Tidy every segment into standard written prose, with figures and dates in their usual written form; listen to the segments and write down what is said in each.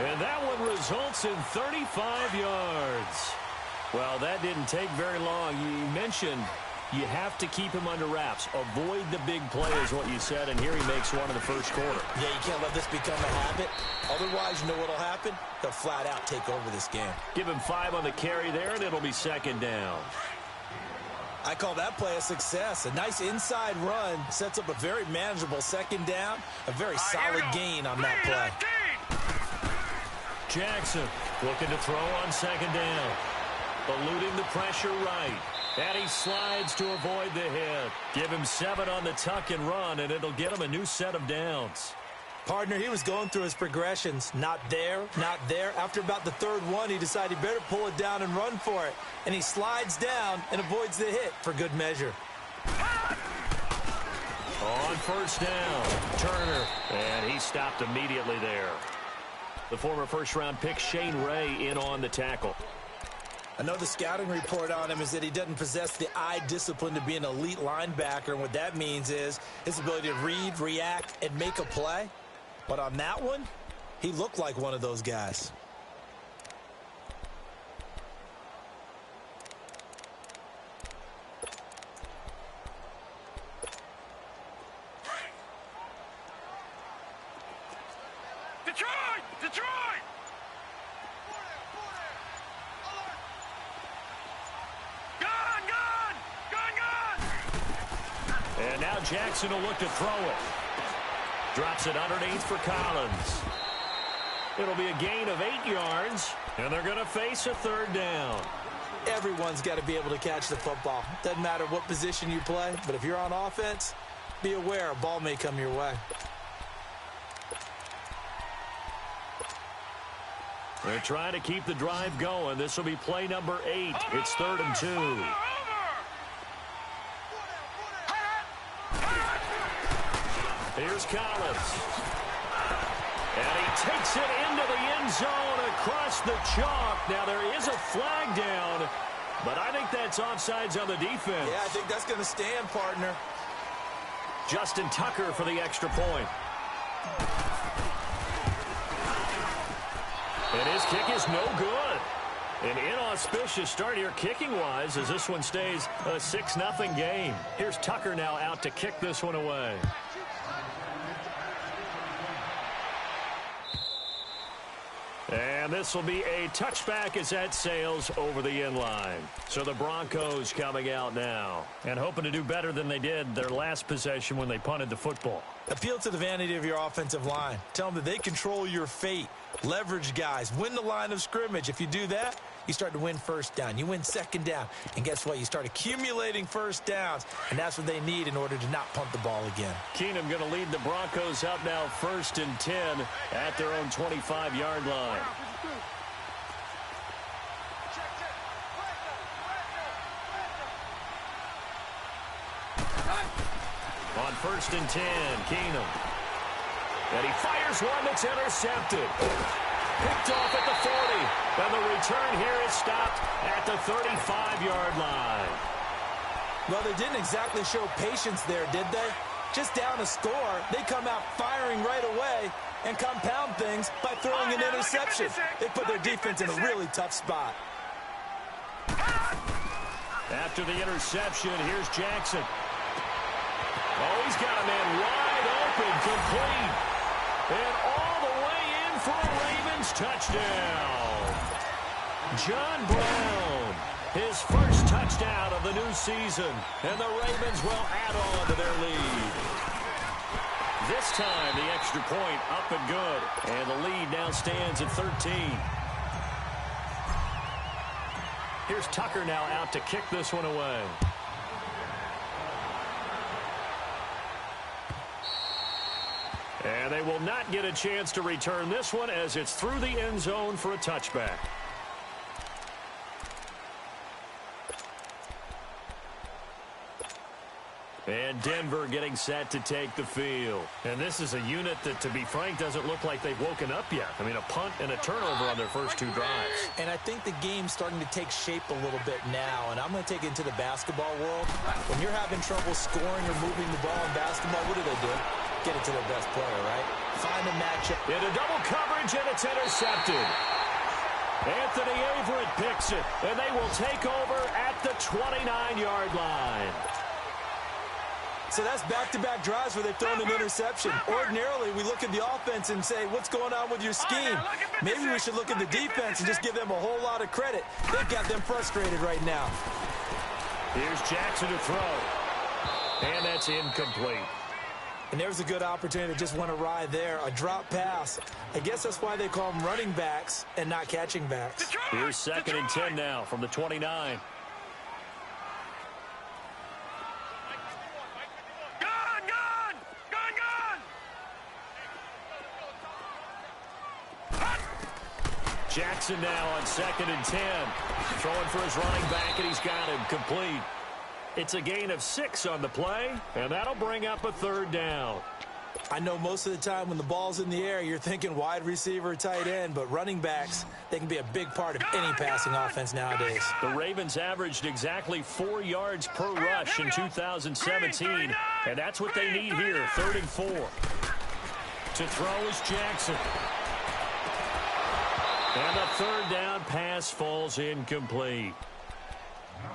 And that one results in 35 yards. Well, that didn't take very long. You mentioned you have to keep him under wraps. Avoid the big play is what you said, and here he makes one in the first quarter. Yeah, you can't let this become a habit. Otherwise, you know what will happen? They'll flat out take over this game. Give him 5 on the carry there, and it'll be second down. I call that play a success. A nice inside run sets up a very manageable second down. A very solid gain on that play. Jackson looking to throw on second down. Eluding the pressure right. And he slides to avoid the hit. Give him 7 on the tuck and run, and it'll get him a new set of downs. Partner, he was going through his progressions. Not there, not there. After about the third one, he decided he better pull it down and run for it. And he slides down and avoids the hit for good measure. On first down, Turner. And he stopped immediately there. The former first-round pick, Shane Ray, in on the tackle. I know the scouting report on him is that he doesn't possess the eye discipline to be an elite linebacker. And what that means is his ability to read, react, and make a play. But on that one, he looked like one of those guys. Detroit! Detroit! And now Jackson will look to throw it. Drops it underneath for Collins. It'll be a gain of 8 yards, and they're going to face a third down. Everyone's got to be able to catch the football. Doesn't matter what position you play, but if you're on offense, be aware a ball may come your way. They're trying to keep the drive going. This will be play number 8. It's 3rd and 2. Here's Collins. And he takes it into the end zone across the chalk. Now, there is a flag down, but I think that's offsides on the defense. Yeah, I think that's going to stand, partner. Justin Tucker for the extra point. And his kick is no good. An inauspicious start here kicking-wise as this one stays a 6-0 game. Here's Tucker now out to kick this one away. And this will be a touchback as that sails over the end line. So the Broncos coming out now and hoping to do better than they did their last possession when they punted the football. Appeal to the vanity of your offensive line. Tell them that they control your fate. Leverage guys. Win the line of scrimmage. If you do that, you start to win first down. You win second down. And guess what? You start accumulating first downs. And that's what they need in order to not punt the ball again. Keenum going to lead the Broncos out now 1st and 10 at their own 25-yard line. On 1st and 10, Keenum. And he fires one that's intercepted. Picked off at the 40. And the return here is stopped at the 35-yard line. Well, they didn't exactly show patience there, did they? Just down a score, they come out firing right away and compound things by throwing an interception. They put their defense in a really tough spot. After the interception, here's Jackson. Oh, he's got a man wide open, complete. And all the way in for a Ravens touchdown. John Brown, his first touchdown of the new season. And the Ravens will add on to their lead. This time, the extra point up and good. And the lead now stands at 13. Here's Tucker now out to kick this one away. And they will not get a chance to return this one as it's through the end zone for a touchback. And Denver getting set to take the field. And this is a unit that, to be frank, doesn't look like they've woken up yet. I mean, a punt and a turnover on their first 2 drives. And I think the game's starting to take shape a little bit now. And I'm going to take it into the basketball world. When you're having trouble scoring or moving the ball in basketball, what do? get it to their best player, right? Find a matchup. Into double coverage, and it's intercepted. Anthony Averett picks it, and they will take over at the 29-yard line. So that's back-to-back drives where they've thrown an interception. Ordinarily, we look at the offense and say, what's going on with your scheme? Maybe we should look at the defense and just give them a whole lot of credit. They've got them frustrated right now. Here's Jackson to throw. And that's incomplete. And there's a good opportunity that just went awry there. A drop pass. I guess that's why they call them running backs and not catching backs. Here's 2nd and 10 now from the 29. Jackson now on 2nd and 10. Throwing for his running back, and he's got him complete. It's a gain of 6 on the play, and that'll bring up a 3rd down. I know most of the time when the ball's in the air, you're thinking wide receiver, tight end, but running backs, they can be a big part of any passing offense nowadays. The Ravens averaged exactly 4 yards per rush in 2017, and that's what they need here, 3rd and 4. To throw is Jackson. And the 3rd down pass falls incomplete.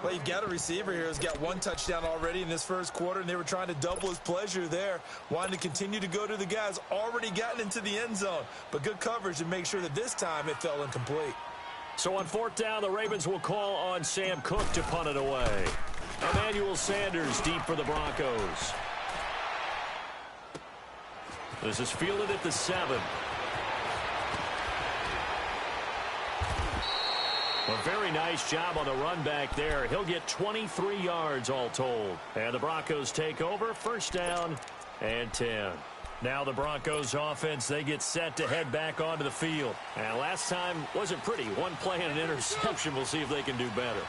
Well, you've got a receiver here who's got 1 touchdown already in this first quarter, and they were trying to double his pleasure there, wanting to continue to go to the guys already gotten into the end zone. But good coverage to make sure that this time it fell incomplete. So on 4th down, the Ravens will call on Sam Cook to punt it away. Emmanuel Sanders deep for the Broncos. This is fielded at the 7. A very nice job on the run back there. He'll get 23 yards all told. And the Broncos take over, 1st down and 10. Now the Broncos offense, they get set to head back onto the field. And last time wasn't pretty. 1 play and an interception. We'll see if they can do better.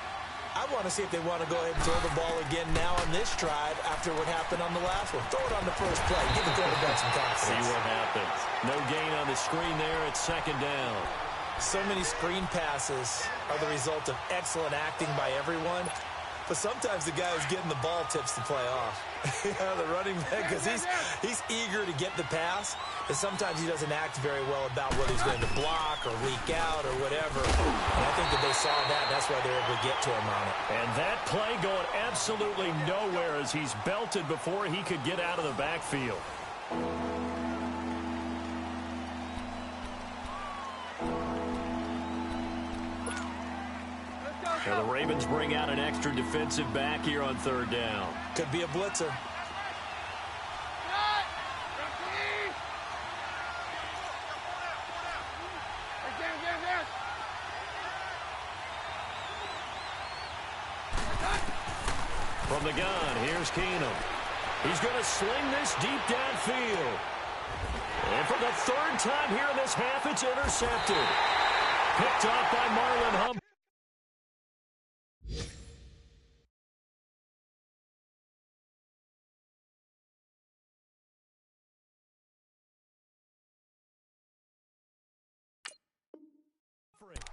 I want to see if they want to go ahead and throw the ball again now on this drive after what happened on the last one. Throw it on the first play. Give the quarterback some confidence. See what happens. No gain on the screen there. It's 2nd down. So many screen passes are the result of excellent acting by everyone. But sometimes the guy who's getting the ball tips the play off. The running back, because he's eager to get the pass. And sometimes he doesn't act very well about whether he's going to block or leak out or whatever. And I think that they saw that. That's why they were able to get to him on it. And that play going absolutely nowhere as he's belted before he could get out of the backfield. Now the Ravens bring out an extra defensive back here on 3rd down. Could be a blitzer. From the gun, here's Keenum. He's going to sling this deep downfield. And for the 3rd time here in this half, it's intercepted. Picked off by Marlon Humphrey.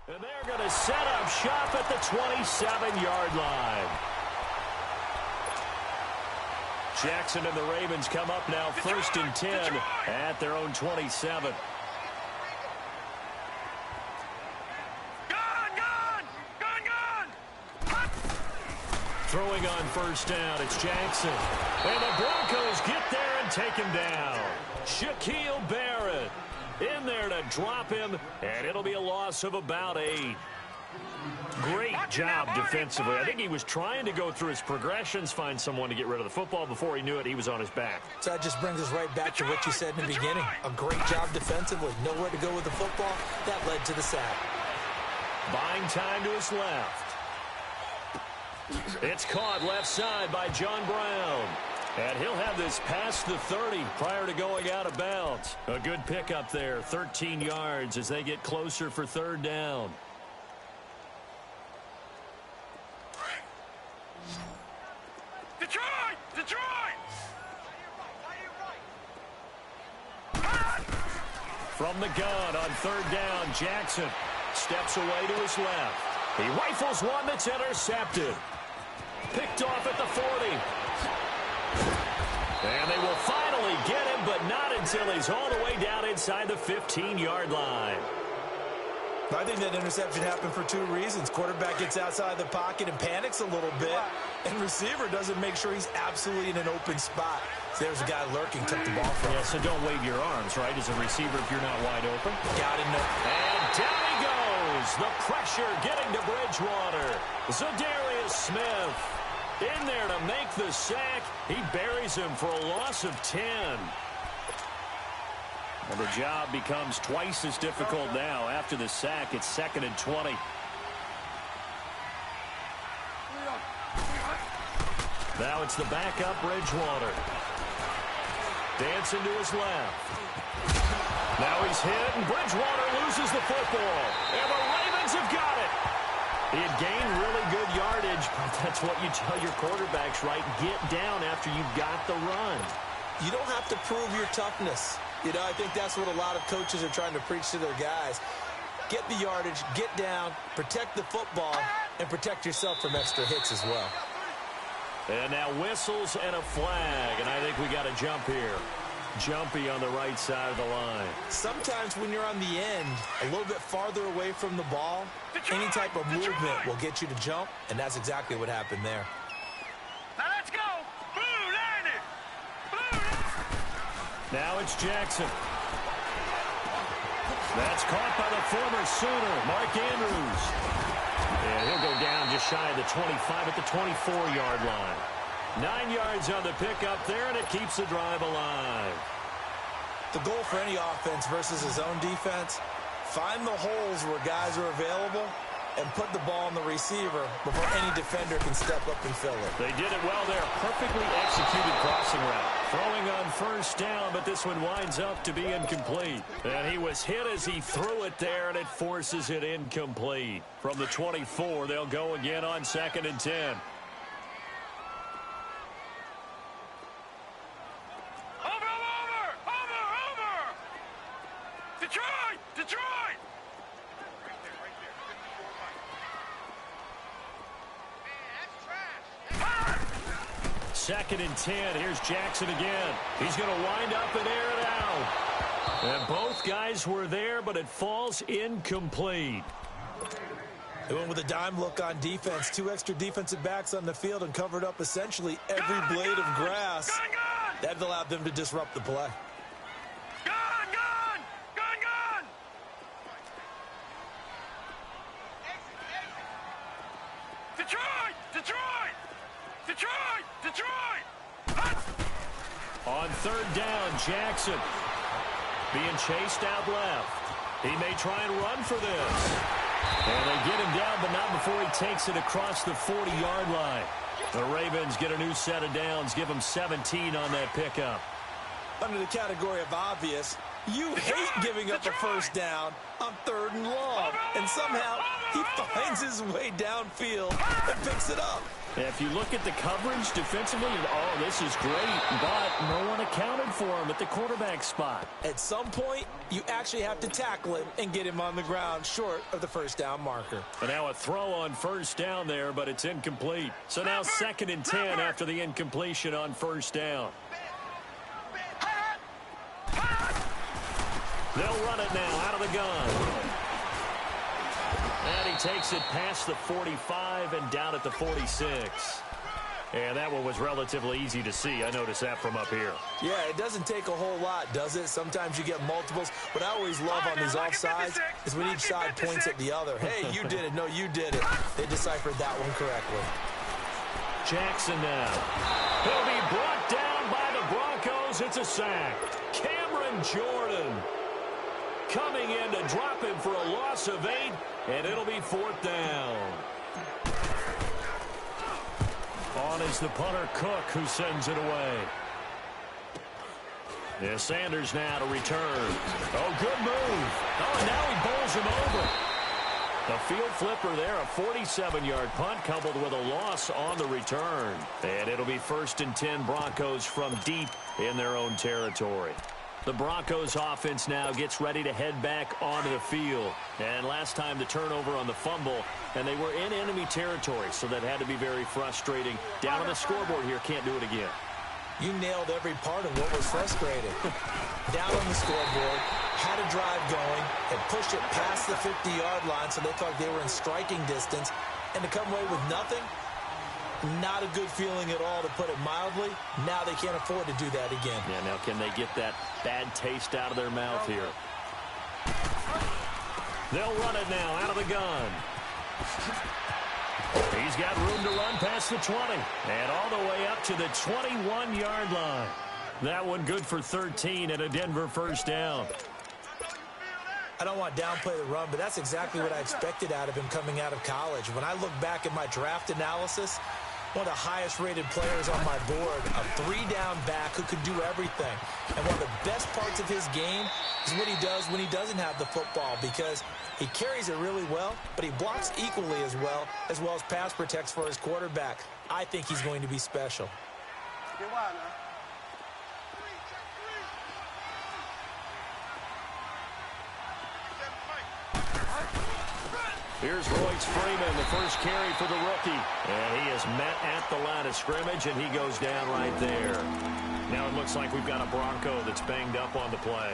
And they're going to set up shop at the 27-yard line. Jackson and the Ravens come up now 1st and 10 at their own 27. Throwing on 1st down, it's Jackson. And the Broncos get there and take him down. Shaquille Barrett in there to drop him, and it'll be a loss of about 8. Great job defensively. I think he was trying to go through his progressions, find someone to get rid of the football. Before he knew it, he was on his back. So that just brings us right back to what you said in the beginning. A great job defensively. Nowhere to go with the football. That led to the sack. Buying time to his left. It's caught left side by John Brown. And he'll have this past the 30 prior to going out of bounds. A good pickup there, 13 yards as they get closer for 3rd down. Detroit! Detroit! From the gun on 3rd down, Jackson steps away to his left. He rifles one that's intercepted. Picked off at the 40. And they will finally get him, but not until he's all the way down inside the 15-yard line. I think that interception happened for two reasons. Quarterback gets outside the pocket and panics a little bit, and receiver doesn't make sure he's absolutely in an open spot. So there's a guy lurking, took the ball from him. Yeah, so don't wave your arms, right, as a receiver if you're not wide open. Got him. And down he goes. The pressure getting to Bridgewater. Zadarius Smith in there to make the sack. He buries him for a loss of 10. And the job becomes twice as difficult now. After the sack, it's 2nd and 20. Now it's the backup Bridgewater. Dancing to his left. Now he's hit, and Bridgewater loses the football. And the Ravens have got it. He had gained really good yardage, but that's what you tell your quarterbacks, right? Get down after you've got the run. You don't have to prove your toughness. You know, I think that's what a lot of coaches are trying to preach to their guys. Get the yardage, get down, protect the football, and protect yourself from extra hits as well. And now whistles and a flag, and I think we got a jump here. Jumpy on the right side of the line. Sometimes when you're on the end, a little bit farther away from the ball, any type of movement will get you to jump, and that's exactly what happened there. Now let's go. Blue landed. Now it's Jackson. That's caught by the former Sooner, Mark Andrews. And he'll go down just shy of the 25 at the 24-yard line. 9 yards on the pickup there, and it keeps the drive alive. The goal for any offense versus his own defense, find the holes where guys are available and put the ball on the receiver before any defender can step up and fill it. They did it well there. Perfectly executed crossing route. Throwing on first down, but this one winds up to be incomplete. And he was hit as he threw it there, and it forces it incomplete. From the 24, they'll go again on 2nd and 10. Detroit! 2nd and 10. Here's Jackson again. He's going to wind up and air it out. And both guys were there, but it falls incomplete. They went with a dime look on defense. 2 extra defensive backs on the field and covered up essentially every blade of grass. That allowed them to disrupt the play. On 3rd down, Jackson being chased out left. He may try and run for this. And they get him down, but not before he takes it across the 40-yard line. The Ravens get a new set of downs, give him 17 on that pickup. Under the category of obvious, you hate giving up a first down on 3rd and long. And somehow he finds his way downfield and picks it up. If you look at the coverage defensively, oh, this is great, but no one accounted for him at the quarterback spot. At some point, you actually have to tackle him and get him on the ground short of the first down marker. And now a throw on first down there, but it's incomplete. So now 2nd and 10 after the incompletion on first down. They'll run it now out of the gun. And he takes it past the 45 and down at the 46. And that one was relatively easy to see. I noticed that from up here. Yeah, it doesn't take a whole lot, does it? Sometimes you get multiples. What I always love on these offsides is when each side points at the other. Hey, you did it. No, you did it. They deciphered that one correctly. Jackson now. He'll be brought down by the Broncos. It's a sack. Cameron Jordan coming in to drop him for a loss of 8, and it'll be 4th down. On is the punter Cook, who sends it away. Yeah, Sanders now to return. Oh, good move. Oh, and now he bowls him over. The field flipper there, a 47-yard punt coupled with a loss on the return. And it'll be 1st and 10 Broncos from deep in their own territory. The Broncos offense now gets ready to head back onto the field. And last time the turnover on the fumble, and they were in enemy territory, so that had to be very frustrating. Down on the scoreboard here, can't do it again. You nailed every part of what was frustrating. Down on the scoreboard, had a drive going, and pushed it past the 50-yard line so they thought they were in striking distance. And to come away with nothing, not a good feeling at all, to put it mildly. Now they can't afford to do that again. Yeah, now can they get that bad taste out of their mouth here? They'll run it now out of the gun. He's got room to run past the 20 and all the way up to the 21-yard line. That one good for 13 and a Denver first down. I don't want to downplay the run, but that's exactly what I expected out of him coming out of college. When I look back at my draft analysis, one of the highest-rated players on my board, a three-down back who can do everything. And one of the best parts of his game is what he does when he doesn't have the football, because he carries it really well, but he blocks equally as well as pass protects for his quarterback. I think he's going to be special. Here's Royce Freeman, the first carry for the rookie. And he is met at the line of scrimmage, and he goes down right there. Now it looks like we've got a Bronco that's banged up on the play.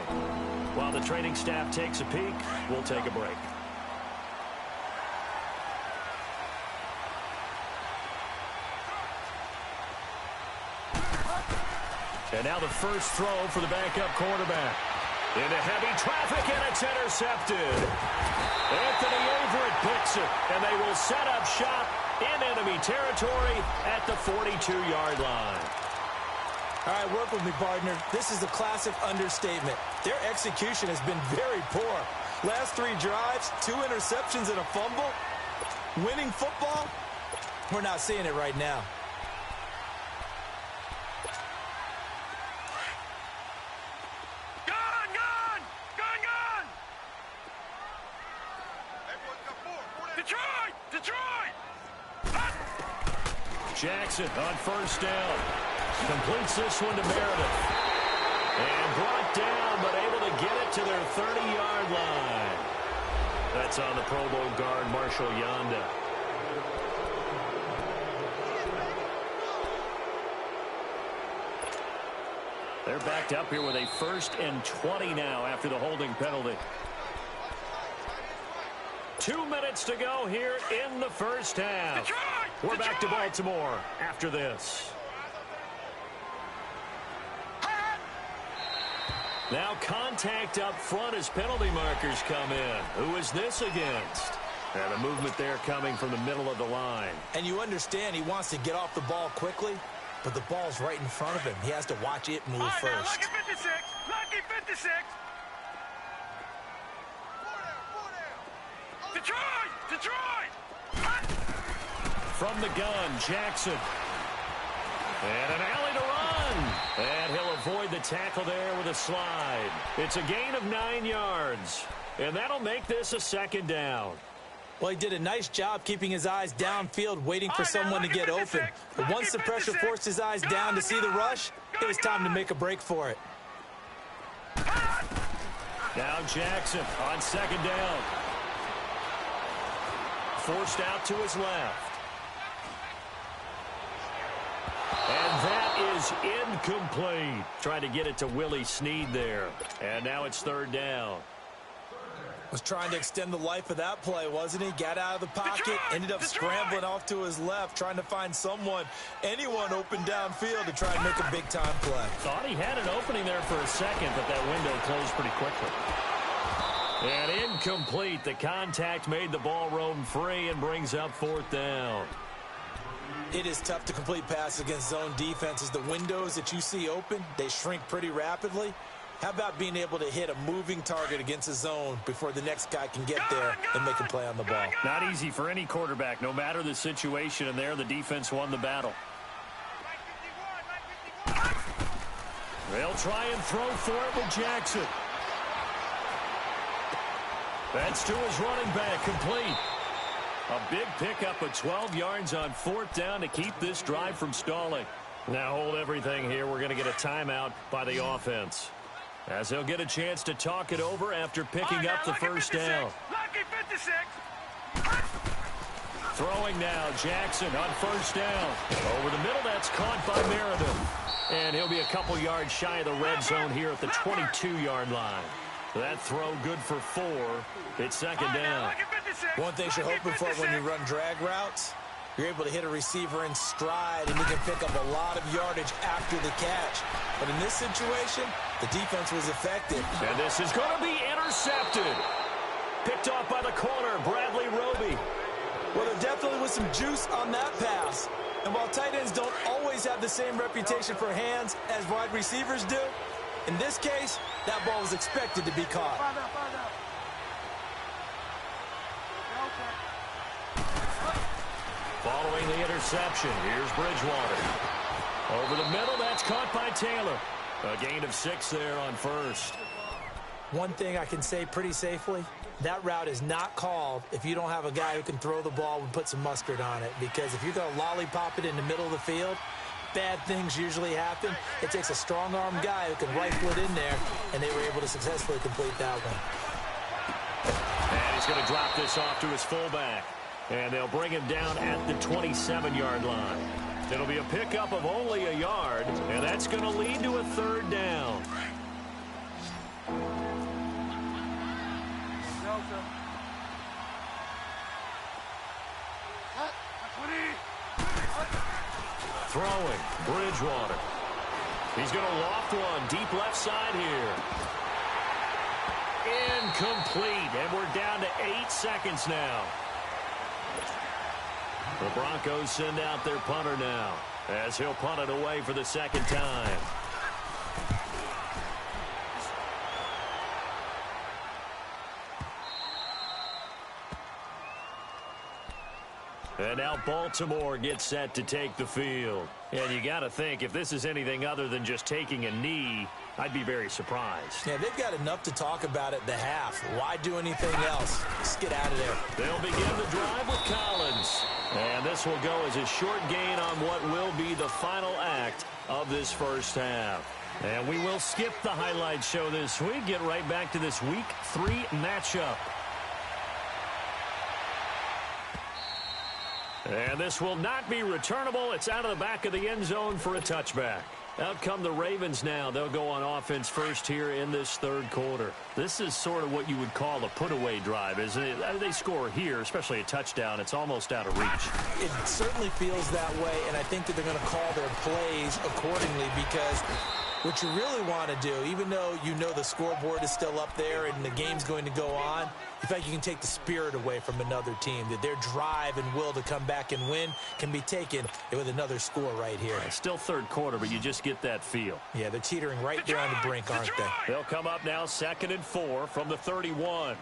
While the training staff takes a peek, we'll take a break. And now the first throw for the backup quarterback. Into heavy traffic, and it's intercepted. Anthony Averett picks it, and they will set up shop in enemy territory at the 42-yard line. All right, work with me, partner. This is a classic understatement. Their execution has been very poor. Last 3 drives, 2 interceptions and a fumble. Winning football? We're not seeing it right now. Jackson on first down. Completes this one to Meredith. And brought down, but able to get it to their 30-yard line. That's on the Pro Bowl guard, Marshall Yanda. They're backed up here with a 1st and 20 now after the holding penalty. 2 minutes to go here in the first half. We're back to Baltimore after this. Now contact up front as penalty markers come in. Who is this against? And a movement there coming from the middle of the line. And you understand he wants to get off the ball quickly, but the ball's right in front of him. He has to watch it move first. Lucky 56! Lucky 56! Detroit! Detroit! From the gun, Jackson. And an alley to run. And he'll avoid the tackle there with a slide. It's a gain of 9 yards. And that'll make this a 2nd down. Well, he did a nice job keeping his eyes downfield, waiting for someone to get open. But once the pressure forced his eyes down to see the rush, it was time to make a break for it. Now Jackson on 2nd down. Forced out to his left. And that is incomplete. Trying to get it to Willie Snead there. And now it's 3rd down. Was trying to extend the life of that play, wasn't he? Got out of the pocket, ended up scrambling off to his left, trying to find anyone open downfield to try and make a big-time play. Thought he had an opening there for a second, but that window closed pretty quickly. And incomplete. The contact made the ball roam free and brings up 4th down. It is tough to complete passes against zone defenses. The windows that you see open, they shrink pretty rapidly. How about being able to hit a moving target against a zone before the next guy can get there and make a play on the ball? Not easy for any quarterback, no matter the situation, and there the defense won the battle. They'll try and throw for it with Jackson. That's to his running back, complete. A big pickup of 12 yards on 4th down to keep this drive from stalling. Now hold everything here. We're going to get a timeout by the offense, as they'll get a chance to talk it over after picking up the first down. Lucky 56! Throwing now, Jackson on 1st down. Over the middle, that's caught by Meredith. And he'll be a couple yards shy of the red zone here at the 22-yard line. That throw good for 4. It's second down. One thing you're hoping for when you run drag routes, you're able to hit a receiver in stride, and you can pick up a lot of yardage after the catch. But in this situation, the defense was effective. And this is going to be intercepted. Picked off by the corner, Bradley Roby. Well, there definitely was some juice on that pass. And while tight ends don't always have the same reputation for hands as wide receivers do, in this case, that ball was expected to be caught. Following the interception, here's Bridgewater. Over the middle, that's caught by Taylor. A gain of 6 there on first. One thing I can say pretty safely, that route is not called if you don't have a guy who can throw the ball and put some mustard on it. Because if you're going to lollipop it in the middle of the field, bad things usually happen. It takes a strong-arm guy who can rifle it in there, and they were able to successfully complete that one. And he's going to drop this off to his fullback. And they'll bring him down at the 27-yard line. It'll be a pickup of only a yard, and that's going to lead to a third down. Throwing, Bridgewater. He's going to loft one deep left side here. Incomplete, and we're down to 8 seconds now. The Broncos send out their punter now, as he'll punt it away for the second time. And now Baltimore gets set to take the field. And you got to think, if this is anything other than just taking a knee, I'd be very surprised. Yeah, they've got enough to talk about at the half. Why do anything else? Just get out of there. They'll begin the drive with Collins. And this will go as a short gain on what will be the final act of this first half. And we will skip the highlight show this week. Get right back to this Week 3 matchup. And this will not be returnable. It's out of the back of the end zone for a touchback. Out come the Ravens now. They'll go on offense first here in this third quarter. This is sort of what you would call a put-away drive, isn't it? They score here, especially a touchdown. It's almost out of reach. It certainly feels that way, and I think that they're going to call their plays accordingly because what you really want to do, even though you know the scoreboard is still up there and the game's going to go on, in fact, you can take the spirit away from another team, that their drive and will to come back and win can be taken with another score right here. It's still third quarter, but you just get that feel. Yeah, they're teetering right there on the brink, aren't they? They'll come up now 2nd and 4 from the 31.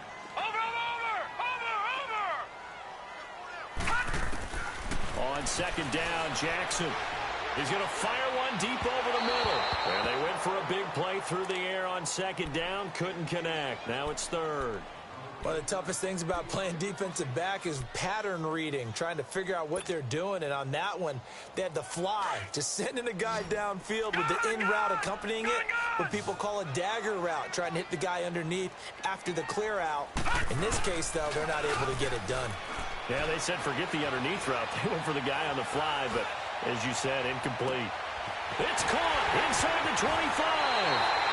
On second down, Jackson. He's going to fire one deep over the middle. And they went for a big play through the air on second down. Couldn't connect. Now it's third. One of the toughest things about playing defensive back is pattern reading, trying to figure out what they're doing. And on that one, they had the fly, just sending a guy downfield with the in route accompanying it, what people call a dagger route, trying to hit the guy underneath after the clear out. In this case, though, they're not able to get it done. Yeah, they said forget the underneath route. They went for the guy on the fly, but as you said, incomplete. It's caught inside the 25.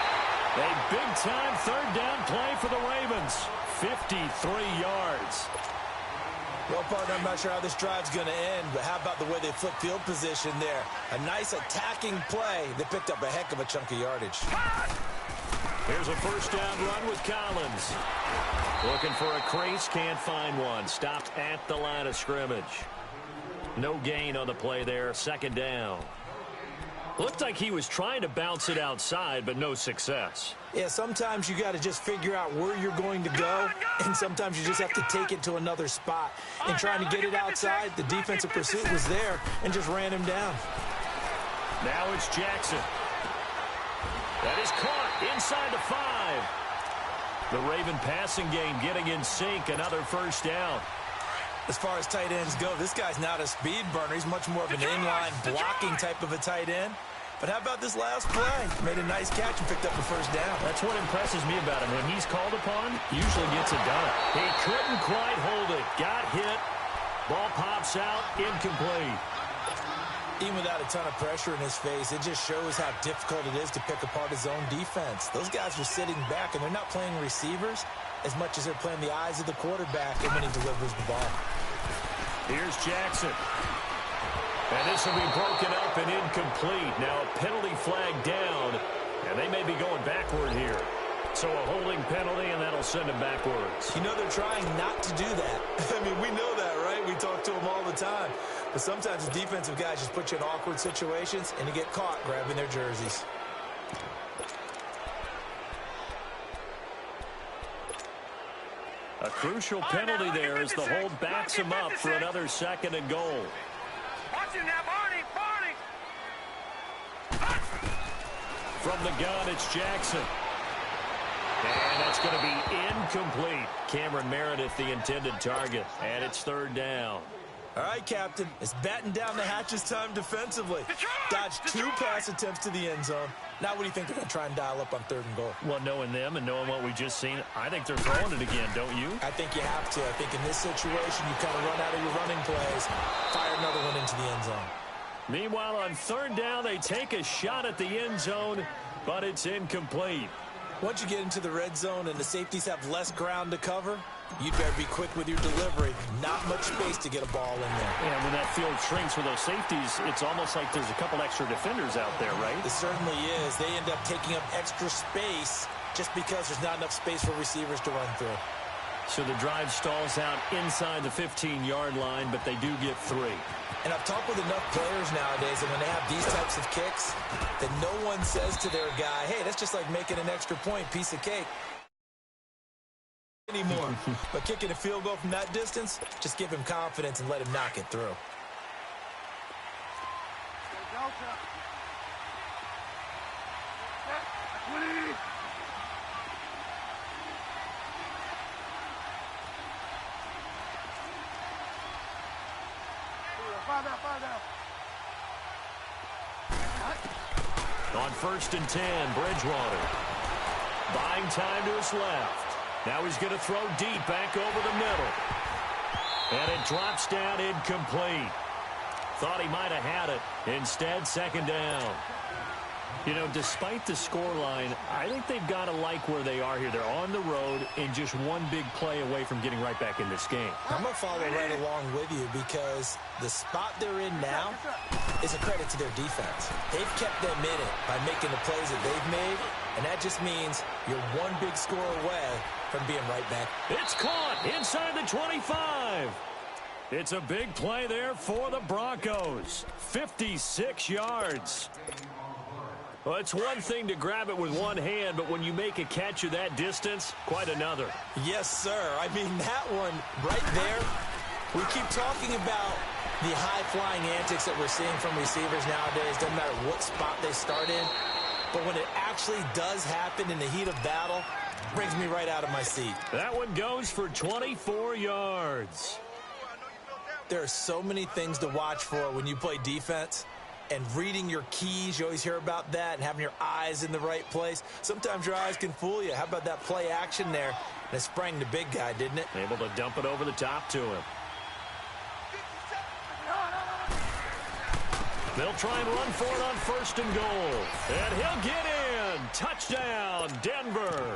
A big-time third down play for the Ravens. 53 yards. Well, partner, I'm not sure how this drive's going to end, but how about the way they flipped field position there? A nice attacking play. They picked up a heck of a chunk of yardage. Here's a first down run with Collins. Looking for a crease, can't find one. Stopped at the line of scrimmage. No gain on the play there, second down. Looked like he was trying to bounce it outside, but no success. Yeah, sometimes you got to just figure out where you're going to go, and sometimes you just have to take it to another spot. And trying to get it outside, the defensive pursuit was there and just ran him down. Now it's Jackson. That is caught inside the 5. The Raven passing game getting in sync, another first down. As far as tight ends go, this guy's not a speed burner. He's much more of an inline blocking type of a tight end. But how about this last play? Made a nice catch and picked up the first down. That's what impresses me about him. When he's called upon, usually gets it done. He couldn't quite hold it. Got hit. Ball pops out. Incomplete. Even without a ton of pressure in his face, it just shows how difficult it is to pick apart his own defense. Those guys are sitting back, and they're not playing receivers as much as they're playing the eyes of the quarterback when he delivers the ball. Here's Jackson. And this will be broken up and incomplete. Now a penalty flag down, and they may be going backward here. So a holding penalty, and that'll send him backwards. You know they're trying not to do that. I mean, we know that, right? We talk to them all the time. But sometimes the defensive guys just put you in awkward situations, and you get caught grabbing their jerseys. A crucial penalty there as the hold backs him up for another 2nd and goal. Watch him now, Barney! From the gun, it's Jackson. And that's going to be incomplete. Cameron Meredith, the intended target. And it's 3rd down. All right, Captain. It's batten down the hatches time defensively. Dodged 2 pass attempts to the end zone. Now what do you think they're going to try and dial up on 3rd and goal? Well, knowing them and knowing what we just seen, I think they're throwing it again, don't you? I think you have to. I think in this situation, you kind of run out of your running plays, fire another one into the end zone. Meanwhile, on 3rd down, they take a shot at the end zone, but it's incomplete. Once you get into the red zone and the safeties have less ground to cover, you'd better be quick with your delivery. Not much space to get a ball in there. And when that field shrinks with those safeties, it's almost like there's a couple extra defenders out there, right? It certainly is. They end up taking up extra space just because there's not enough space for receivers to run through. So the drive stalls out inside the 15-yard line, but they do get 3. And I've talked with enough players nowadays, and when they have these types of kicks, that no one says to their guy, hey, that's just like making an extra point, piece of cake. Anymore. But kicking a field goal from that distance, just give him confidence and let him knock it through. On 1st and 10, Bridgewater. Buying time to his left. Now he's going to throw deep back over the middle. And it drops down incomplete. Thought he might have had it. Instead, 2nd down. You know, despite the scoreline, I think they've got to like where they are here. They're on the road and just one big play away from getting right back in this game. I'm going to follow right along with you because the spot they're in now is a credit to their defense. They've kept them in it by making the plays that they've made, and that just means you're one big score away from being right back. It's caught inside the 25. It's a big play there for the Broncos. 56 yards. Well, it's one thing to grab it with one hand, but when you make a catch of that distance, quite another. Yes, sir. I mean, that one right there, we keep talking about the high-flying antics that we're seeing from receivers nowadays. Doesn't matter what spot they start in. But when it actually does happen in the heat of battle, it brings me right out of my seat. That one goes for 24 yards. There are so many things to watch for when you play defense. And reading your keys, you always hear about that, and having your eyes in the right place. Sometimes your eyes can fool you. How about that play action there? And it sprang the big guy, didn't it? Able to dump it over the top to him. They'll try and run for it on 1st and goal. And he'll get in. Touchdown, Denver.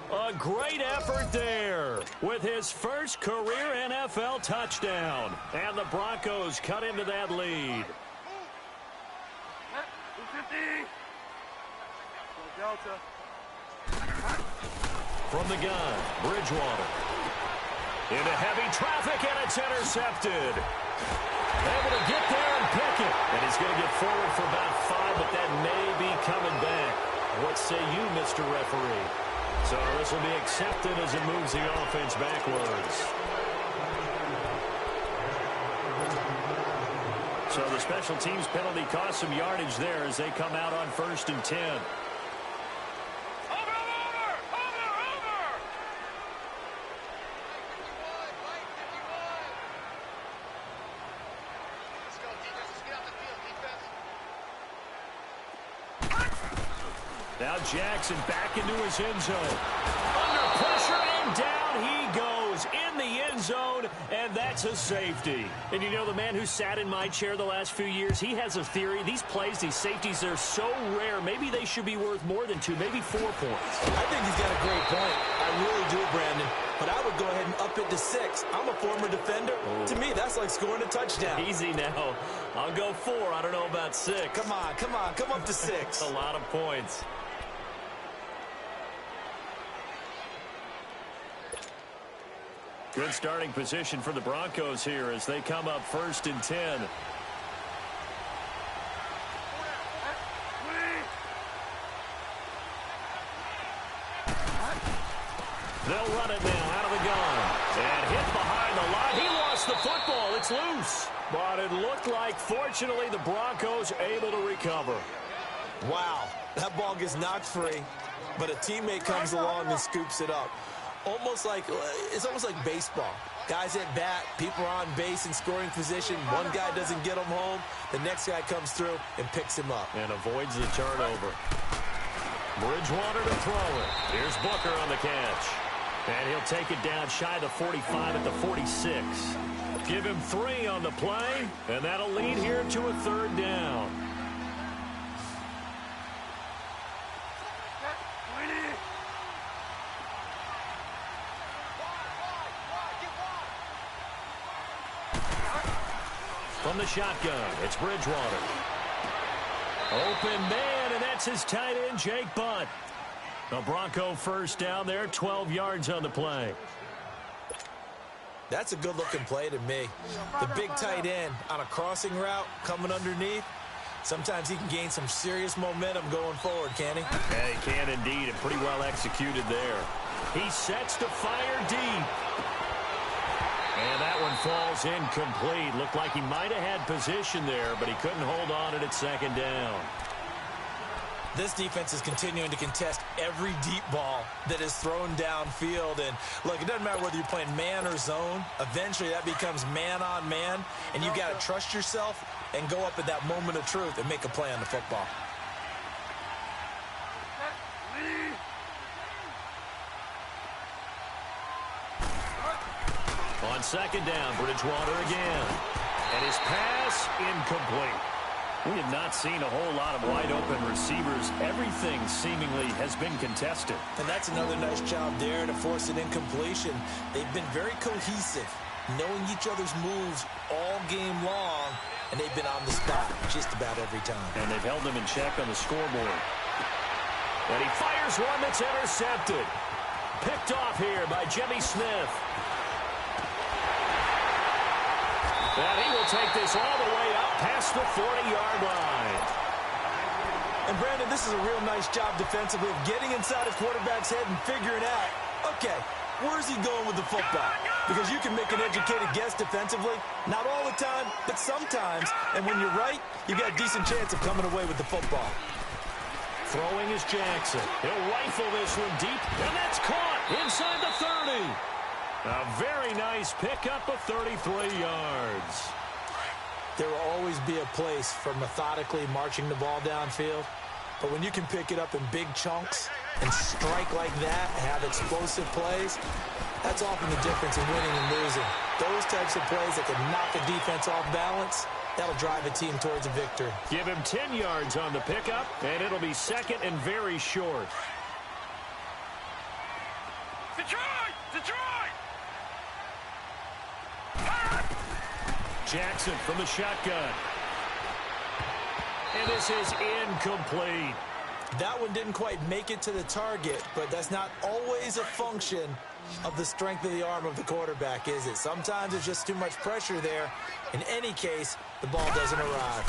A great effort there with his first career NFL touchdown. And the Broncos cut into that lead. From the gun, Bridgewater. Into heavy traffic, and it's intercepted. Able to get there and pick it. And he's going to get forward for about 5, but that may be coming back. What say you, Mr. Referee? So this will be accepted as it moves the offense backwards. So the special teams penalty cost some yardage there as they come out on 1st and 10. Now Jackson back into his end zone. Under pressure, and down he goes in the end end zone, and that's a safety. And you know, the man who sat in my chair the last few years, he has a theory. These plays, these safeties, they're so rare. Maybe they should be worth more than 2, maybe 4 points. I think he's got a great point. I really do, Brandon. But I would go ahead and up it to 6. I'm a former defender. Oh. To me, that's like scoring a touchdown. Easy now. I'll go 4. I don't know about 6. Come on. Come up to 6. A lot of points. Good starting position for the Broncos here as they come up 1st and 10. They'll run it now out of the gun. And hit behind the line. He lost the football. It's loose. But it looked like, fortunately, the Broncos able to recover. Wow. That ball gets knocked free, but a teammate comes along and scoops it up. It's almost like baseball. Guys at bat, people are on base in scoring position. One guy doesn't get him home. The next guy comes through and picks him up. And avoids the turnover. Bridgewater to throw it. Here's Booker on the catch. And he'll take it down shy of the 45 at the 46. Give him 3 on the play, and that'll lead here to a 3rd down. From the shotgun, it's Bridgewater. Open man, and that's his tight end, Jake Butt. The Bronco 1st down there, 12 yards on the play. That's a good-looking play to me. The big tight end on a crossing route coming underneath. Sometimes he can gain some serious momentum going forward, can he? Yeah, he can indeed, and pretty well executed there. He sets to fire deep. And that one falls incomplete. Looked like he might have had position there, but he couldn't hold on it at 2nd down. This defense is continuing to contest every deep ball that is thrown downfield. And, look, it doesn't matter whether you're playing man or zone. Eventually, that becomes man-on-man, and you've got to trust yourself and go up at that moment of truth and make a play on the football. On 2nd down, Bridgewater again. And his pass incomplete. We have not seen a whole lot of wide-open receivers. Everything seemingly has been contested. And that's another nice job there to force an incompletion. They've been very cohesive, knowing each other's moves all game long, and they've been on the spot just about every time. And they've held them in check on the scoreboard. And he fires one that's intercepted. Picked off here by Jimmy Smith. And he will take this all the way up past the 40-yard line. And, Brandon, this is a real nice job defensively of getting inside a quarterback's head and figuring out, okay, where's he going with the football? Because you can make an educated guess defensively. Not all the time, but sometimes. And when you're right, you got a decent chance of coming away with the football. Throwing is Jackson. He'll rifle this one deep, and that's caught inside the 30. A very nice pickup of 33 yards. There will always be a place for methodically marching the ball downfield. But when you can pick it up in big chunks and strike like that and have explosive plays, that's often the difference in winning and losing. Those types of plays that can knock a defense off balance, that'll drive a team towards a victory. Give him 10 yards on the pickup, and it'll be 2nd and very short. Detroit! Detroit! Jackson from the shotgun. And this is incomplete. That one didn't quite make it to the target, but that's not always a function of the strength of the arm of the quarterback, is it? Sometimes there's just too much pressure there. In any case, the ball doesn't arrive.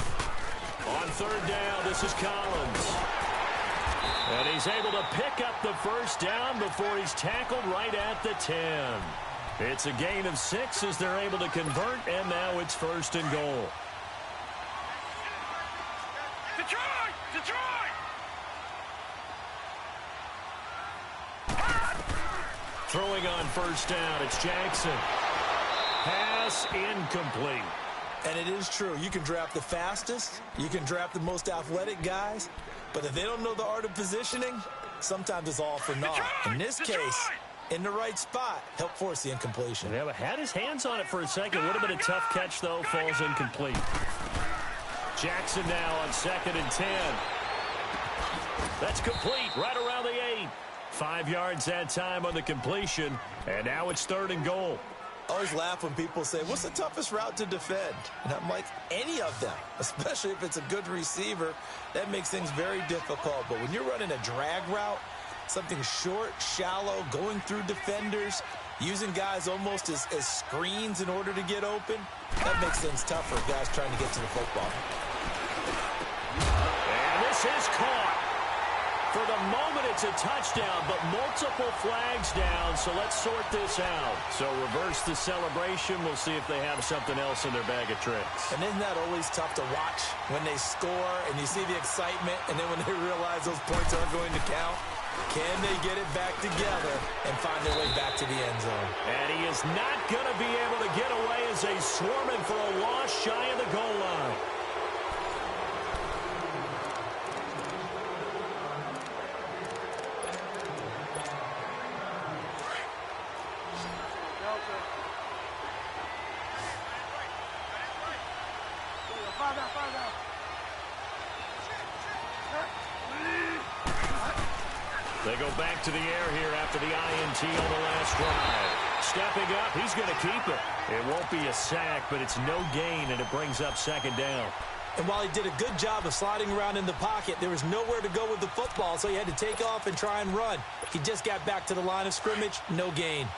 On 3rd down, this is Collins. And he's able to pick up the 1st down before he's tackled right at the 10. It's a gain of 6 as they're able to convert, and now it's 1st and goal. Detroit! Detroit! Throwing on 1st down, it's Jackson. Pass incomplete. And it is true. You can draft the fastest. You can draft the most athletic guys. But if they don't know the art of positioning, sometimes it's all for naught. In this case, in the right spot, help force the incompletion. Yeah, but had his hands on it for a second. Would have been a tough catch, though. Falls incomplete. Jackson now on 2nd and 10. That's complete right around the 8. 5 yards that time on the completion, and now it's 3rd and goal. I always laugh when people say, what's the toughest route to defend? And I'm like, any of them, especially if it's a good receiver. That makes things very difficult. But when you're running a drag route, something short, shallow, going through defenders, using guys almost as screens in order to get open, that makes things tougher for guys trying to get to the football. And this is caught. For the moment, it's a touchdown, but multiple flags down, so let's sort this out. So reverse the celebration. We'll see if they have something else in their bag of tricks. And isn't that always tough to watch when they score and you see the excitement, and then when they realize those points aren't going to count? Can they get it back together and find their way back to the end zone? And he is not going to be able to get away as they swarm him for a loss shy of the goal line. They go back to the air here after the INT on the last drive. Stepping up, he's going to keep it. It won't be a sack, but it's no gain, and it brings up 2nd down. And while he did a good job of sliding around in the pocket, there was nowhere to go with the football, so he had to take off and try and run. He just got back to the line of scrimmage, no gain.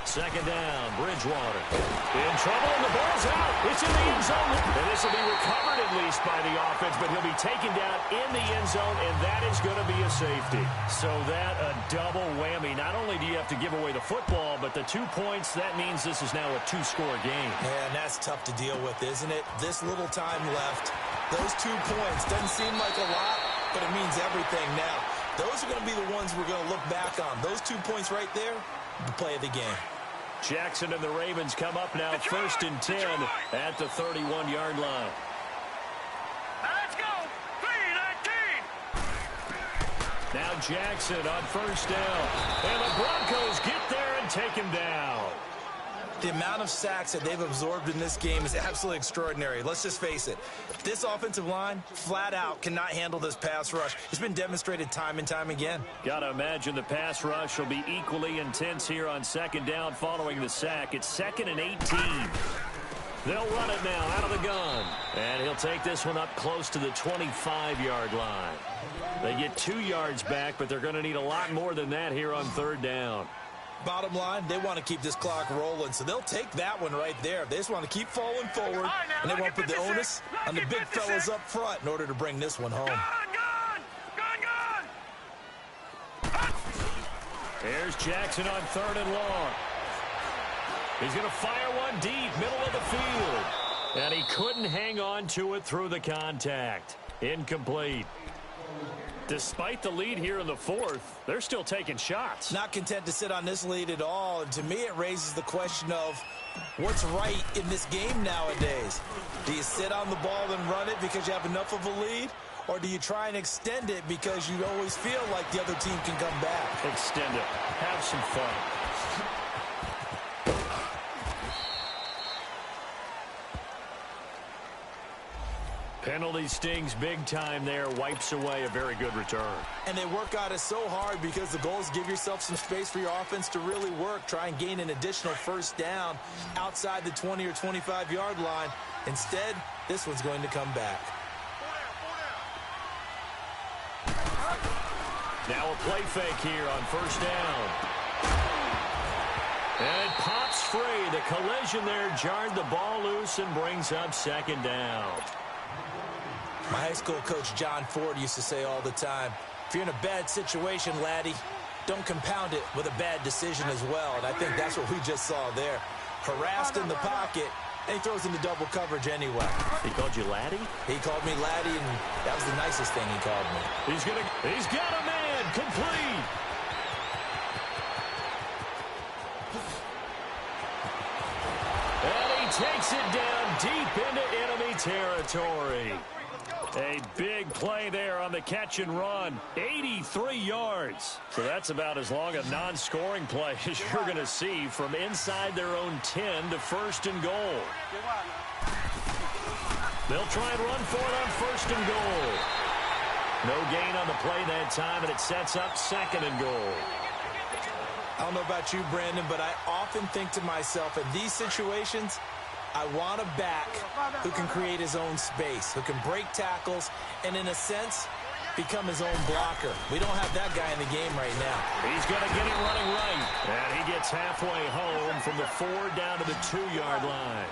Second down, Bridgewater. In trouble, and the ball's out. It's in the end zone. And this will be recovered at least by the offense, but he'll be taken down in the end zone, and that is going to be a safety. So that a double whammy. Not only do you have to give away the football, but the 2 points, that means this is now a 2-score game. Yeah, and that's tough to deal with, isn't it? This little time left. Those 2 points doesn't seem like a lot, but it means everything now. Those are going to be the ones we're going to look back on. Those 2 points right there, the play of the game. Jackson and the Ravens come up now 1st and 10 at the 31-yard line. Let's go. 3-19. Now Jackson on 1st down. And the Broncos get there and take him down. The amount of sacks that they've absorbed in this game is absolutely extraordinary. Let's just face it. This offensive line, flat out, cannot handle this pass rush. It's been demonstrated time and time again. Got to imagine the pass rush will be equally intense here on 2nd down following the sack. It's 2nd and 18. They'll run it now out of the gun. And he'll take this one up close to the 25-yard line. They get 2 yards back, but they're going to need a lot more than that here on 3rd down. Bottom line, they want to keep this clock rolling, so they'll take that one right there. They just want to keep falling forward, and they want to put the onus on the big fellas up front in order to bring this one home. Gone. Here's Jackson on 3rd and long. He's going to fire one deep, middle of the field. And he couldn't hang on to it through the contact. Incomplete. Despite the lead here in the 4th, they're still taking shots. Not content to sit on this lead at all. And to me, it raises the question of what's right in this game nowadays. Do you sit on the ball and run it because you have enough of a lead? Or do you try and extend it because you always feel like the other team can come back? Extend it. Have some fun. Penalty stings big time there, wipes away a very good return. And they work at it so hard because the goal is give yourself some space for your offense to really work. Try and gain an additional 1st down outside the 20 or 25-yard line. Instead, this one's going to come back. Now a play fake here on 1st down. And it pops free. The collision there jarred the ball loose and brings up 2nd down. My high school coach, John Ford, used to say all the time, if you're in a bad situation, laddie, don't compound it with a bad decision as well. And I think that's what we just saw there. Harassed in the pocket, and he throws into double coverage anyway. He called you laddie? He called me laddie, and that was the nicest thing he called me. He's got a man complete. And he takes it down deep into enemy territory. A big play there on the catch and run. 83 yards. So that's about as long a non-scoring play as you're going to see from inside their own 10 to first and goal. They'll try and run for it on first and goal. No gain on the play that time, and it sets up second and goal. I don't know about you, Brandon, but I often think to myself, in these situations, I want a back who can create his own space, who can break tackles, and in a sense, become his own blocker. We don't have that guy in the game right now. He's going to get it running right. And he gets halfway home from the 4 down to the 2-yard line.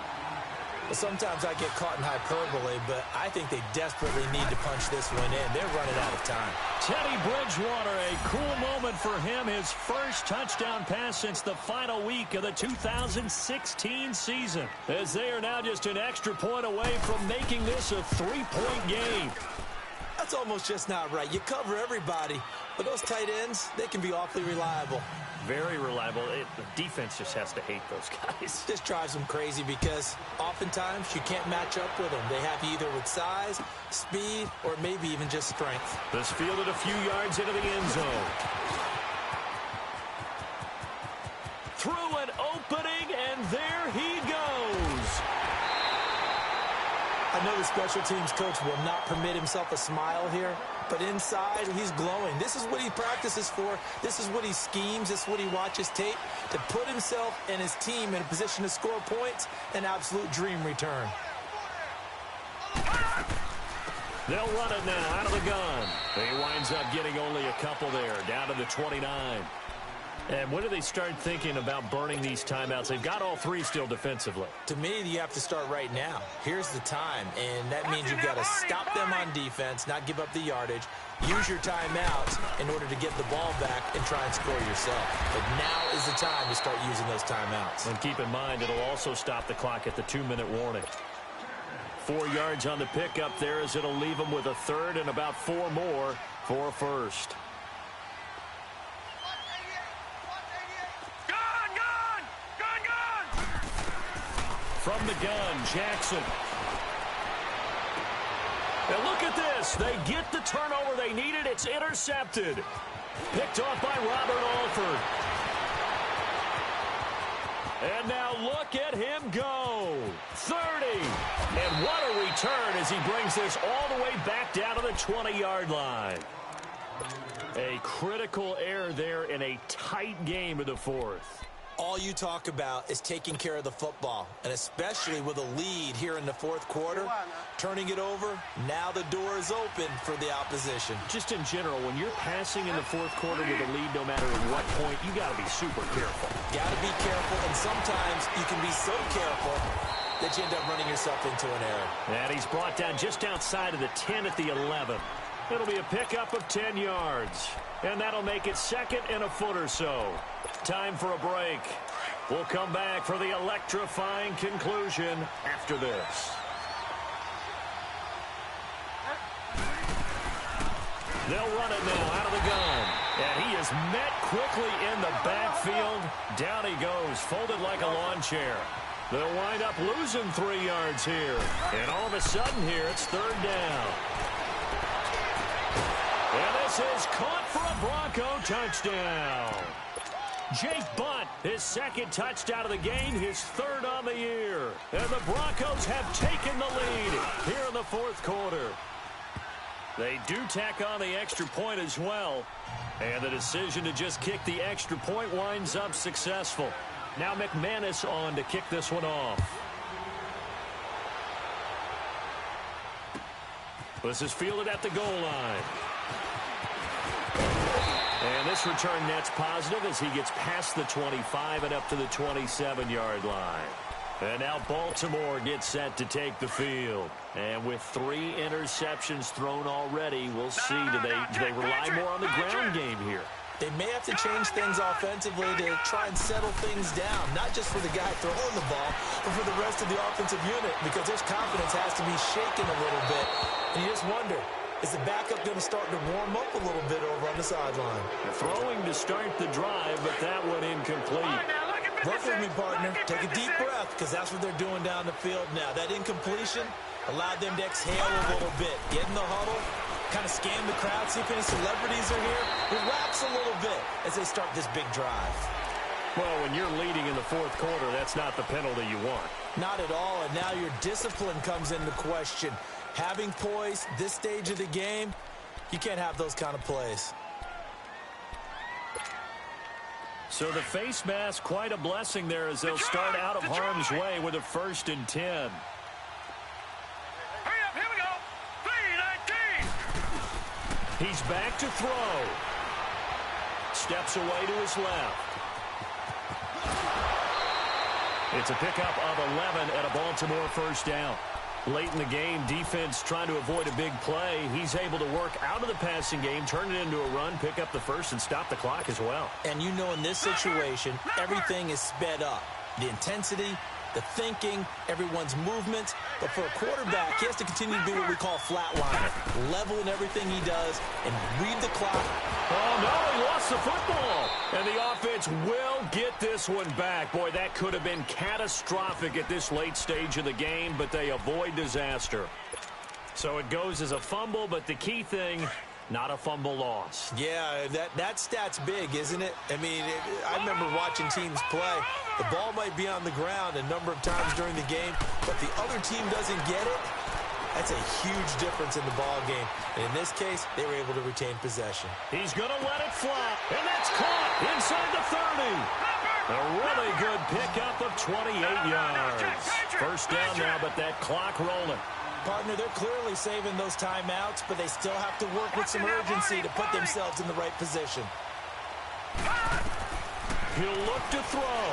Well, sometimes I get caught in hyperbole, but I think they desperately need to punch this one in. They're running out of time. Teddy Bridgewater, a cool moment for him. His first touchdown pass since the final week of the 2016 season. As they are now just an extra point away from making this a 3-point game. That's almost just not right. You cover everybody, but those tight ends, they can be awfully reliable. Very reliable. The defense just has to hate those guys. This drives them crazy because oftentimes you can't match up with them. They have you either with size, speed, or maybe even just strength. This fielded a few yards into the end zone. Through an opening, and there he goes. I know the special teams coach will not permit himself a smile here, but inside, he's glowing. This is what he practices for. This is what he schemes. This is what he watches tape to put himself and his team in a position to score points. An absolute dream return. They'll run it now out of the gun. He winds up getting only a couple there, down to the 29. And when do they start thinking about burning these timeouts? They've got all 3 still defensively. To me, you have to start right now. Here's the time, and that means you've got to stop them on defense, not give up the yardage, use your timeouts in order to get the ball back and try and score yourself. But now is the time to start using those timeouts. And keep in mind, it'll also stop the clock at the 2-minute warning. 4 yards on the pickup there as it'll leave them with a third and about 4 more for a first. From the gun, Jackson. And look at this. They get the turnover they needed. It's intercepted. Picked off by Robert Alford. And now look at him go. 30. And what a return as he brings this all the way back down to the 20-yard line. A critical error there in a tight game of the fourth. All you talk about is taking care of the football, and especially with a lead here in the fourth quarter, turning it over, now the door is open for the opposition. Just in general, when you're passing in the fourth quarter with a lead, no matter at what point, you got to be super careful. Got to be careful, and sometimes you can be so careful that you end up running yourself into an error. And he's brought down just outside of the 10 at the 11. It'll be a pickup of 10 yards, and that'll make it second and a foot or so. Time for a break. We'll come back for the electrifying conclusion after this. They'll run it now out of the gun. And he is met quickly in the backfield. Down he goes, folded like a lawn chair. They'll wind up losing 3 yards here. And all of a sudden here, it's third down. And this is caught for a Bronco touchdown. Jake Bunt, his second touchdown of the game, his third on the year. And the Broncos have taken the lead here in the fourth quarter. They do tack on the extra point as well. And the decision to just kick the extra point winds up successful. Now McManus on to kick this one off. This is fielded at the goal line. And this return net's positive as he gets past the 25 and up to the 27-yard line. And now Baltimore gets set to take the field. And with 3 interceptions thrown already, we'll see, do they rely more on the ground game here? They may have to change things offensively to try and settle things down, not just for the guy throwing the ball, but for the rest of the offensive unit, because their confidence has to be shaken a little bit. And you just wonder, Is the backup going to start to warm up a little bit over on the sideline? Throwing to start the drive, but that one incomplete. Work with me, partner. Take a deep breath, because that's what they're doing down the field now. That incompletion allowed them to exhale a little bit. Get in the huddle, kind of scan the crowd, see if any celebrities are here. Relax a little bit as they start this big drive. Well, when you're leading in the fourth quarter, that's not the penalty you want. Not at all, and now your discipline comes into question. Having poise this stage of the game, you can't have those kind of plays. So the face mask, quite a blessing there as they'll start out of harm's way with a 1st and 10. Hurry up, here we go. 3-19. He's back to throw. Steps away to his left. It's a pickup of 11 at a Baltimore 1st down. Late in the game, defense trying to avoid a big play. He's able to work out of the passing game, turn it into a run, pick up the 1st, and stop the clock as well. And you know in this situation, everything is sped up. The intensity, the thinking, everyone's movement. But for a quarterback, he has to continue to be what we call flatliner. Level in everything he does and read the clock. Oh, no, he lost the football. And the offense will get this one back. Boy, that could have been catastrophic at this late stage of the game, but they avoid disaster. So it goes as a fumble, but the key thing, not a fumble loss. Yeah, that stat's big, isn't it? I mean, I remember watching teams play. The ball might be on the ground a number of times during the game, but the other team doesn't get it. That's a huge difference in the ball game. And in this case, they were able to retain possession. He's going to let it fly, and that's caught inside the 30. A really good pickup of 28 yards. 1st down now, but that clock rolling. Partner, they're clearly saving those timeouts, but they still have to work with some urgency to put themselves in the right position. He'll look to throw.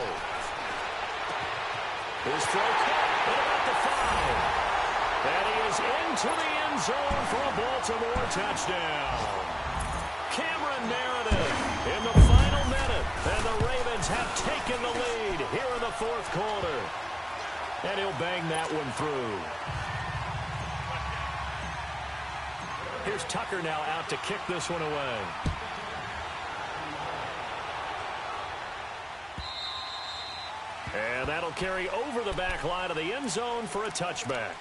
His throw caught at about the 5. And he is into the end zone for a Baltimore touchdown. Cameron Meredith in the final minute. And the Ravens have taken the lead here in the 4th quarter. And he'll bang that one through. Here's Tucker now out to kick this one away. And that'll carry over the back line of the end zone for a touchback.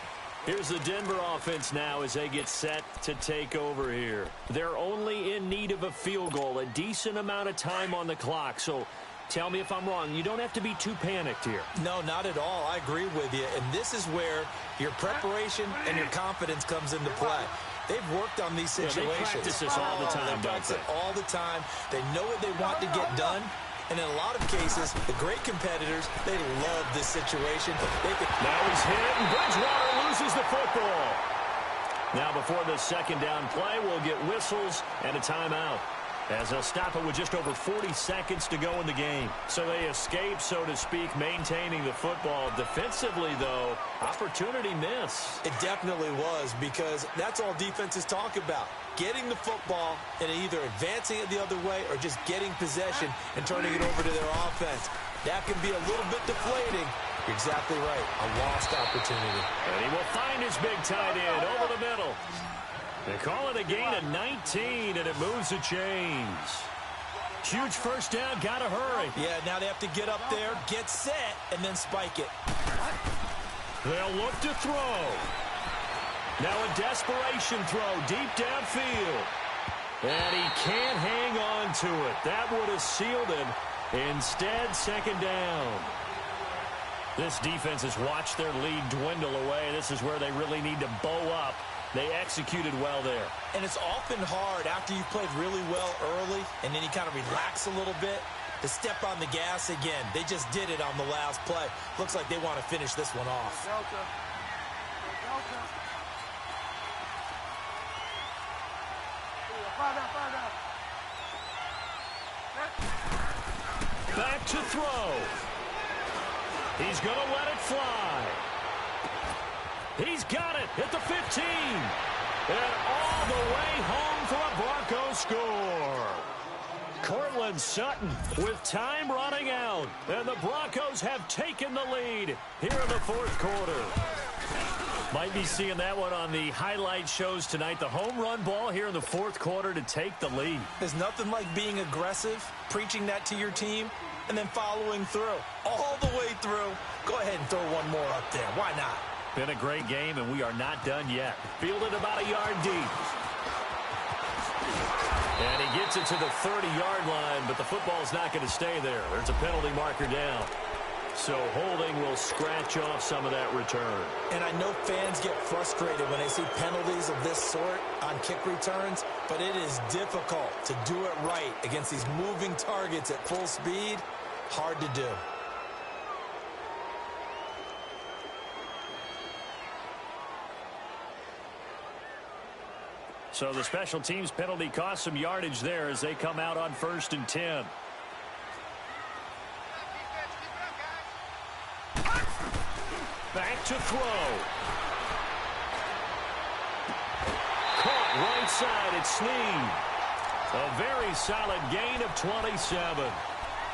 Here's the Denver offense now as they get set to take over here. They're only in need of a field goal, a decent amount of time on the clock. So tell me if I'm wrong. You don't have to be too panicked here. No, not at all. I agree with you. And this is where your preparation and your confidence comes into play. They've worked on these situations. Yeah, they practice this all the time, they practice it all the time. They know what they want to get done. And in a lot of cases, the great competitors, they love this situation. Now he's hit, and Bridgewater loses the football. Now before the 2nd down play, we'll get whistles and a timeout, as they'll stop it with just over 40 seconds to go in the game. So they escape, so to speak, maintaining the football. Defensively, though, opportunity miss. It definitely was, because that's all defenses talk about. Getting the football and either advancing it the other way or just getting possession and turning it over to their offense. That can be a little bit deflating. You're exactly right. A lost opportunity. And he will find his big tight end over the middle. They call it a gain of 19, and it moves the chains. Huge 1st down, gotta hurry. Yeah, now they have to get up there, get set, and then spike it. They'll look to throw. Now a desperation throw deep downfield. And he can't hang on to it. That would have sealed it. Instead, 2nd down. This defense has watched their lead dwindle away. This is where they really need to bow up. They executed well there. And it's often hard after you've played really well early and then you kind of relax a little bit to step on the gas again. They just did it on the last play. Looks like they want to finish this one off. Back to throw. He's going to let it fly. He's got it at the 15. And all the way home for a Broncos score. Cortland Sutton with time running out. And the Broncos have taken the lead here in the 4th quarter. Might be seeing that one on the highlight shows tonight. The home run ball here in the fourth quarter to take the lead. There's nothing like being aggressive, preaching that to your team, and then following through. All the way through. Go ahead and throw one more up there. Why not? Been a great game, and we are not done yet. Fielded about a yard deep. And he gets it to the 30-yard line, but the football's not going to stay there. There's a penalty marker down. So holding will scratch off some of that return. And I know fans get frustrated when they see penalties of this sort on kick returns, but it is difficult to do it right against these moving targets at full speed. Hard to do. So the special teams penalty cost some yardage there as they come out on 1st and 10. Back to throw. Caught right side at Snead. A very solid gain of 27.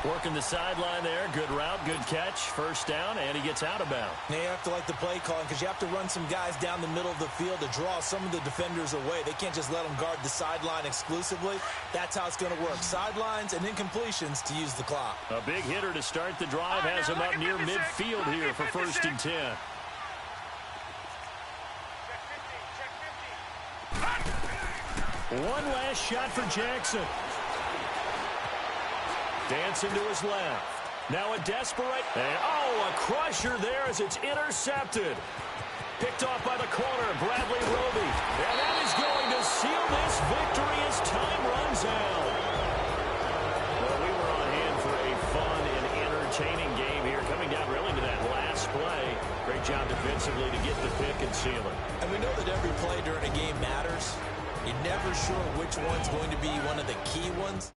Working the sideline there. Good route, good catch. First down, and he gets out of bounds. Now you have to like the play calling because you have to run some guys down the middle of the field to draw some of the defenders away. They can't just let them guard the sideline exclusively. That's how it's going to work. Sidelines and incompletions to use the clock. A big hitter to start the drive has him up near midfield here for 1st and 10. One last shot for Jackson. Dancing to his left. Now a desperate. And a crusher there as it's intercepted. Picked off by the corner, Bradley Roby. And that is going to seal this victory as time runs out. Well, we were on hand for a fun and entertaining game here. Coming down really to that last play. Great job defensively to get the pick and seal it. And we know that every play during a game matters. You're never sure which one's going to be one of the key ones.